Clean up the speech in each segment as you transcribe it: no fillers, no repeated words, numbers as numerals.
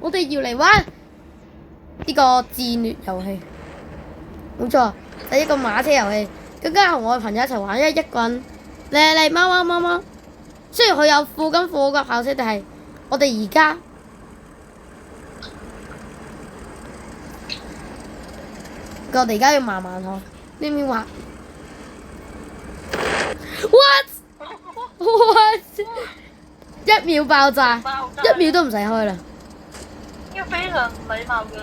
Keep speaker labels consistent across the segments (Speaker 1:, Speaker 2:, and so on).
Speaker 1: 我哋要嚟玩呢個戰略遊戲，冇錯，係一個馬車遊戲。更加同我嘅朋友一齊玩，因為一個人嚟貓。雖然佢有副金副個跑車，但係我哋而家要慢慢學，邊玩 ？What？ 一秒爆炸，一秒都唔使開啦。
Speaker 2: 呢個非常禮貌嘅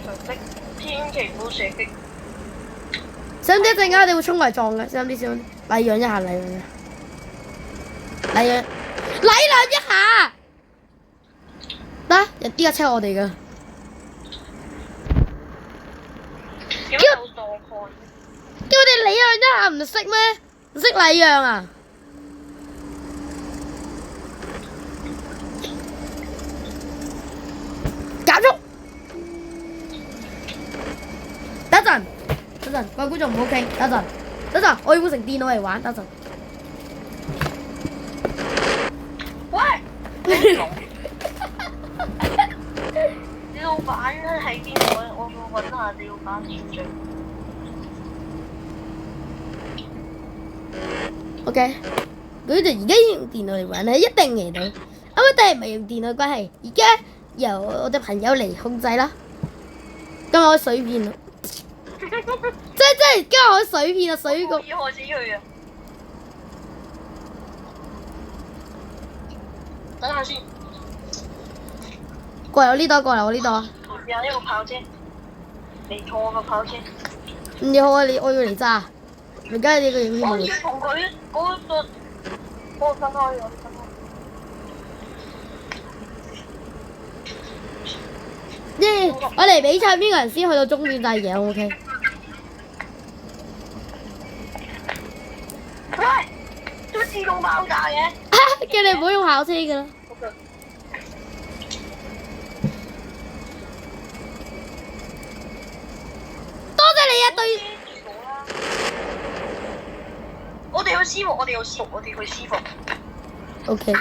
Speaker 2: 常識，千祈唔好射擊。
Speaker 1: 使唔知一陣間我哋會衝嚟撞嘅，使唔知先禮讓一下，禮讓一下。得，呢架車我哋嘅。
Speaker 2: 點解有墮蓋？
Speaker 1: 叫我哋禮讓一下唔識咩？唔識禮讓啊？減速！等陣，各位觀眾唔好傾，等陣，我要換成電腦嚟玩，等陣。
Speaker 2: 喂！你老闆喺邊度？我要揾下你老闆條罪。
Speaker 1: OK，佢哋而家用電腦嚟玩咧，一定嚟到。但係唔係用電腦關係，而家由我哋朋友嚟控制啦。今日我水片啦，真係今日我水片啊，水個。
Speaker 2: 要害死佢啊！等下先。
Speaker 1: 過嚟我呢度，過嚟我呢度。
Speaker 2: 有呢個跑車，嚟坐我個跑車。
Speaker 1: 你好啊，我要嚟揸。而家呢個影片
Speaker 2: 我要同佢嗰個分開，我哋分開。
Speaker 1: 我嚟比賽邊個人先去到終點就係贏 ，OK？
Speaker 2: 喂，做乜自動爆炸嘅？
Speaker 1: 叫你唔好用跑車㗎啦。多謝你啊，對。
Speaker 2: 我哋去私服，我哋去私服。
Speaker 1: OK。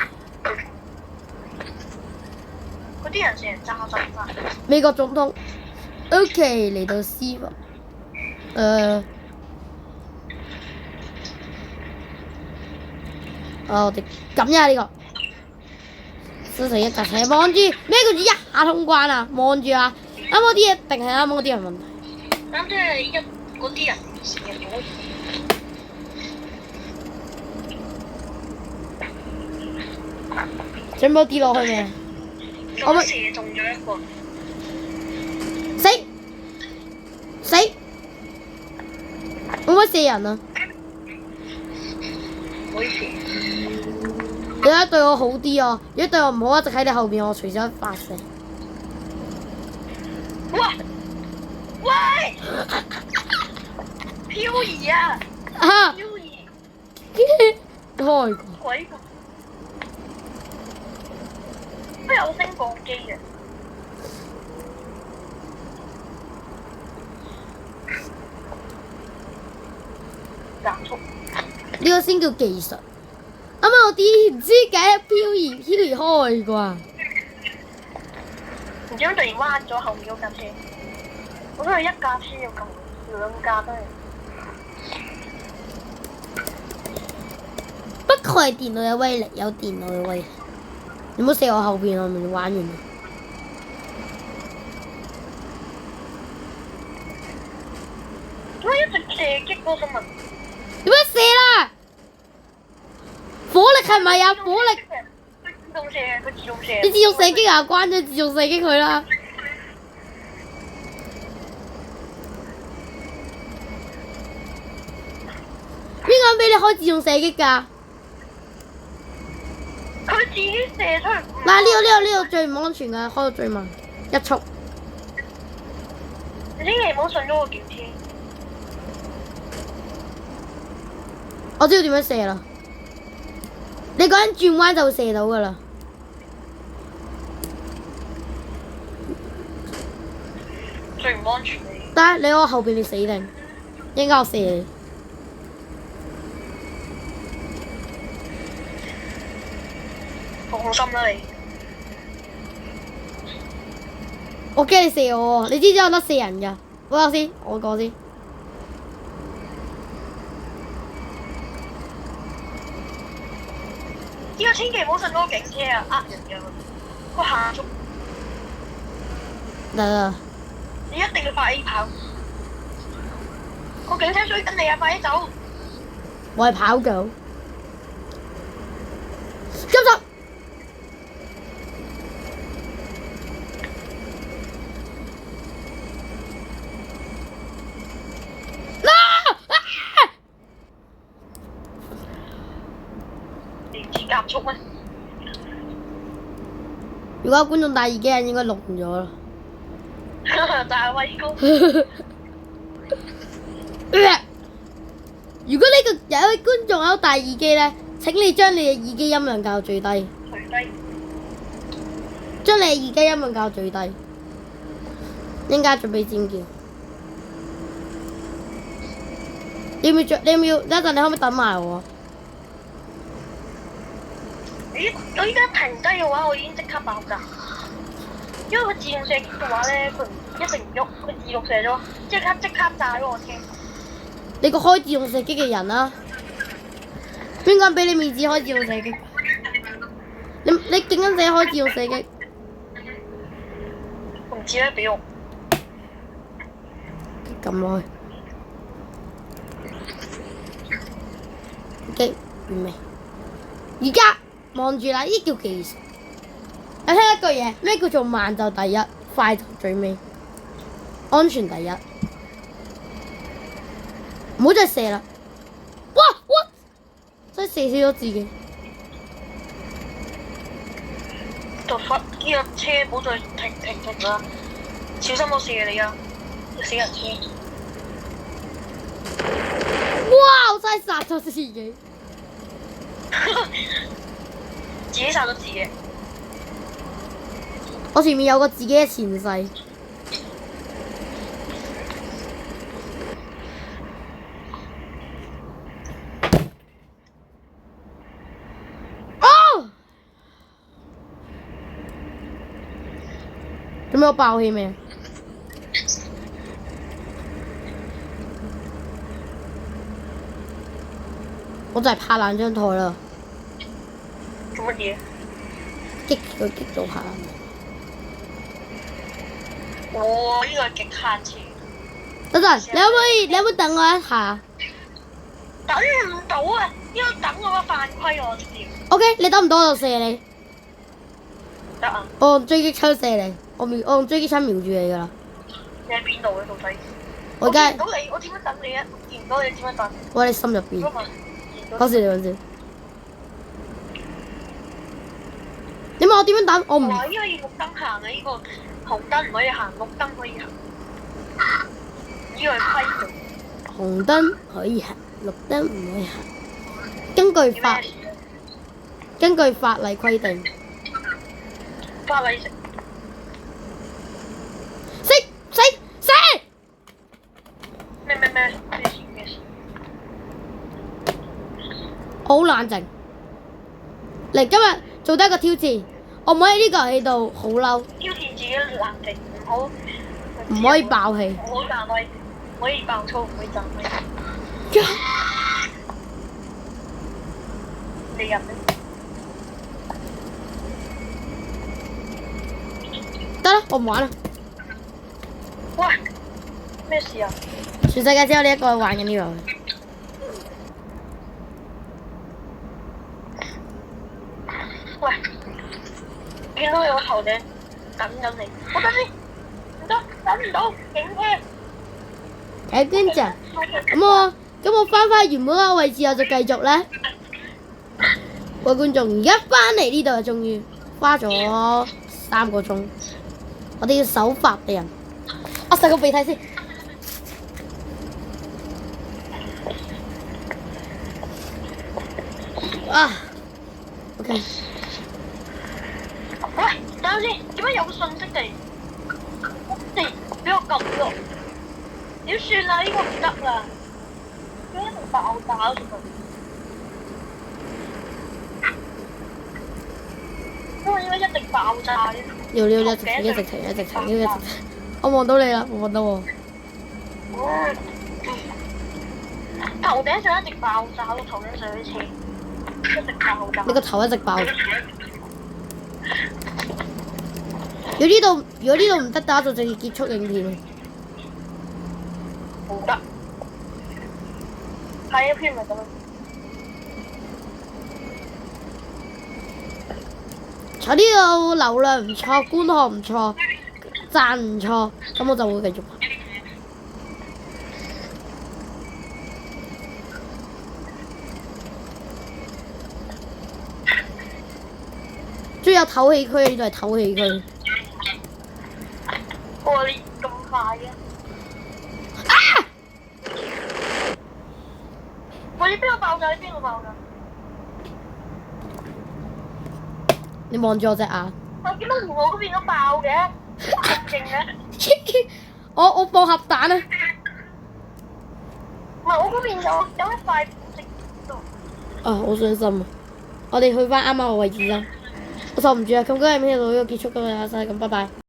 Speaker 2: 嗰啲人成日揸。
Speaker 1: 美國總統 OK 嚟到私服，我哋撳一下呢個，新成一架車，望住咩叫做一下通關啊？望住啊！啱嗰啲嘢定係啱嗰啲人問題？
Speaker 2: 啱即係嗰啲人成日攞。
Speaker 1: 準備跌落去未？
Speaker 2: 我射中咗一個。
Speaker 1: 死！會唔會射人啊？
Speaker 2: 會射。
Speaker 1: 你而家對我好啲啊！如果對我唔好，一直喺你後邊，我隨時發射。
Speaker 2: 喂！漂移啊！漂移。
Speaker 1: 開
Speaker 2: 鬼個！都有升降機嘅。減速。
Speaker 1: 呢個先叫技術。啱啱我啲唔知解漂移開啩。
Speaker 2: 唔知點突然彎咗後面嗰架車。我都係一架車要撳兩架都係。
Speaker 1: 不愧係電腦嘅威力，有電腦嘅威力。你唔好射我後邊，我咪玩完啦。
Speaker 2: 點解一直射擊嗰個問題？
Speaker 1: 點解射啦？火力係咪啊？火力。
Speaker 2: 佢自動射，佢自動射。
Speaker 1: 你自動射擊啊？關咗自動射擊佢啦。邊個人俾你開自動射擊㗎？
Speaker 2: 佢自己射出嚟。
Speaker 1: 嗱，呢個最唔安全㗎，開到最慢，一速。
Speaker 2: 你千祈唔好信咗個檢天。
Speaker 1: 我知道點樣射啦。你嗰陣轉彎就會射到㗎啦。
Speaker 2: 最唔安全嘅。
Speaker 1: 得，你喺我後邊，你死定。應該我射你。
Speaker 2: 放心啦你。
Speaker 1: 我驚你射我喎，你知唔知我得4人㗎？我先，我過先。
Speaker 2: 依家千祈唔好信嗰個警車啊，呃人㗎，佢行速，
Speaker 1: 得，
Speaker 2: 你一定要快 A 跑。個警車追緊你啊！快啲走！
Speaker 1: 我係跑狗。急手！
Speaker 2: 你唔知夾速咩？
Speaker 1: 如果有觀眾戴耳機，應該錄唔咗啦。
Speaker 2: 就係威高。
Speaker 1: 如果呢個有位觀眾有戴耳機咧，請你將你嘅耳機音量校最低。
Speaker 2: 最低。
Speaker 1: 將你嘅耳機音量校最低。應該準備尖叫。你要唔要？你要唔要？一陣你可唔可以等埋我？
Speaker 2: 咦！我依家停低嘅話，我已經即刻爆炸。因為佢自動射擊嘅話咧，佢一定唔喐，佢自動射咗，即刻炸咗我車。
Speaker 1: 你個開自動射擊嘅人啊？邊個人俾你面子開自動射擊？你勁緊寫開自動射擊？
Speaker 2: 唔知咧，俾我
Speaker 1: 撳落去。機完未？而家望住啦，呢叫技術。你聽一句嘢，咩叫做慢就第一，快就最尾，安全第一。唔好再射啦！哇！真係射死咗自己。
Speaker 2: 就忽呢架車唔好再停啦！小心我射你啊！死人車！
Speaker 1: 哇！我真係殺咗自己。
Speaker 2: 自己殺咗自己。
Speaker 1: 我前面有個自己嘅前世。做咩我爆氣咩？我就係拍爛張台啦！
Speaker 2: 做乜嘢？
Speaker 1: 激到拍爛。
Speaker 2: 哇！呢個係極限詞。
Speaker 1: 等陣，你可唔可以等我一下
Speaker 2: 等唔到啊！呢個等我犯規我直接。
Speaker 1: ？OK，你等唔到我就射你。
Speaker 2: 得啊！
Speaker 1: 我用狙擊槍射你，我用狙擊槍瞄住你㗎啦。
Speaker 2: 你喺邊度嘅到底？
Speaker 1: 我而家
Speaker 2: 見唔到你，我點樣等你啊？見唔到你點樣等？
Speaker 1: 我喺你心入邊。
Speaker 2: 見到
Speaker 1: 講笑你講笑。你問我點樣等？我唔。
Speaker 2: 哇！依家要綠燈行啊！呢個紅燈唔可以行，綠燈可以行。呢個係規矩。
Speaker 1: 紅燈可以行，綠燈唔可以行。根據法例規定。
Speaker 2: 法例食。
Speaker 1: 死！
Speaker 2: 咩事？
Speaker 1: 好冷靜。嚟，今日做低一個挑戰，我唔可以喺呢個遊戲度好嬲。
Speaker 2: 挑戰自己冷靜，
Speaker 1: 唔可以爆氣。
Speaker 2: 唔好炸威，唔可以爆粗，唔可以炸威。你人咧？
Speaker 1: 得啦，我唔玩啦。
Speaker 2: 喂，咩事啊？
Speaker 1: 全世界只有你一個玩緊呢個遊戲。
Speaker 2: 喂，見到有個頭頂等緊你，我等先，唔得，等唔到，警車。
Speaker 1: 睇跟住，咁我翻原本嗰個位置，我就繼續咧。各位觀眾，而家翻嚟呢度啊，終於花咗3個鐘。我哋要守法嘅人，我食個鼻涕先。啊 ，OK。
Speaker 2: 喂，等陣先，點解有個信息地俾我撳咗？點算啊？呢個唔得啦，佢一定爆炸咗佢。因為應該一定爆炸嘅。
Speaker 1: 要一直停，一直停，一直停，一直停。我望到你啦，我望到我。
Speaker 2: 頭頂上一直爆炸，個頭頂上一次一直爆炸。
Speaker 1: 你個頭一直爆。如果呢度唔得打，就直接結束影片。
Speaker 2: 唔得，睇一篇咪得咯。
Speaker 1: 喺呢度流量唔錯，觀看唔錯，讚唔錯，咁我就會繼續拍。仲有唞氣區，呢度係唞氣區。
Speaker 2: 哇！你咁快嘅？
Speaker 1: 啊！
Speaker 2: 喂！你邊個爆炸？你邊個爆炸？
Speaker 1: 你望住我隻眼。
Speaker 2: 我見到我嗰邊都爆嘅，咁勁嘅。
Speaker 1: 我放核彈啊！
Speaker 2: 唔係我嗰邊有一塊直度。
Speaker 1: 啊！好傷心啊！我哋去翻啱啱個位置啦。我受唔住啊！咁今日影片到呢度結束㗎啦，咁拜拜。